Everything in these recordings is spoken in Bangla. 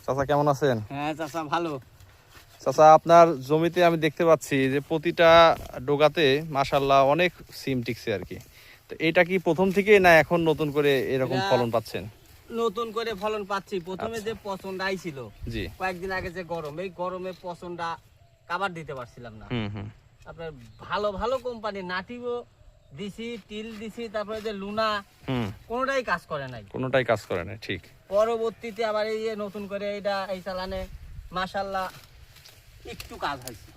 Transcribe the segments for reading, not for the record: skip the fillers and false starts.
চাচা কেমন আছেন? হ্যাঁ চাচা ভালো। চাচা আপনার জমিতে আমি দেখতে পাচ্ছি যে প্রতিটা ডোগাতে মাশাআল্লাহ অনেক সিম টিকছে আর কি। তো এটা কি প্রথম থেকে না এখন নতুন করে এরকম এটা ফলন পাচ্ছেন? নতুন করে ফলন পাচ্ছি। প্রথমে আচ্ছা। যে পচনটা আইছিল, জি। কয়েকদিন আগে যে গরম, এই গরমে পচনটা কাভার দিতে পারছিলাম না। হুম। আপনার ভালো ভালো কোম্পানি নাটিও দিছি, টিল দিছি, তারপরে যে লুনা, কোনোটাই কাজ করে নাই। কোনোটাই কাজ করে না, ঠিক। পরবর্তীতে আবার এই যে নতুন করে এই চালানে মাশাআল্লাহ একটু কাজ হয়েছে।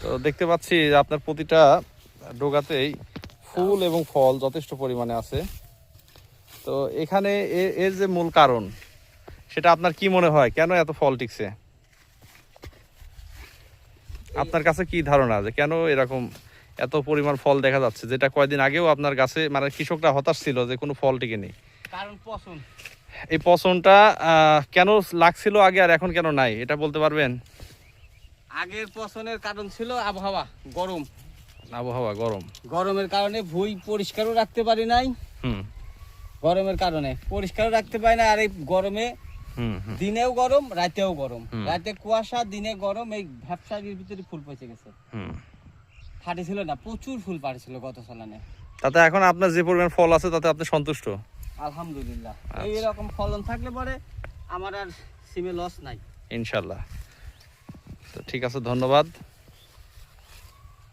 তো দেখতে পাচ্ছি যে আপনার প্রতিটা ডোগাতেই ফুল এবং ফল যথেষ্ট পরিমাণে আছে। তো এখানে এর যে মূল কারণ সেটা আপনার কি মনে হয়, কেন এত ফল টিকছে? আপনার কাছে কি ধারণা যে কেন এরকম এত পরিমাণ ফল দেখা যাচ্ছে, যেটা কয়েকদিন আগেও আপনার গাছে মানে কৃষকরা হতাশ ছিল যে কোনো ফল টিকে নেই? কারণ পচন। এই পচনটা কেন লাগছিল আগে আর এখন কেন নাই, এটা বলতে পারবেন? আগের পচনের কারণ ছিল আবহাওয়া গরম। আবহাওয়া গরম, গরমের কারণে ভুঁই পরিষ্কারও রাখতে পারি নাই। গরমের কারণে পরিষ্কারও রাখতে পারি না। আর এই গরমে দিনেও গরম, রাতেও গরম। রাতে কুয়াশা, দিনে গরম। এই ভ্যাপসার ভিতরে ফুল পচে গেছে। ফাটেছিল না, প্রচুর ফুল পাড়ছিল গত সালানে। তাতে এখন আপনার যে পরিমাণ ফল আছে তাতে আপনি সন্তুষ্ট? আলহামদুলিল্লাহ। এইরকম ফলন থাকলে পরে আমার আর সিমে লস নাই ইনশাল্লাহ। তো ঠিক আছে, ধন্যবাদ।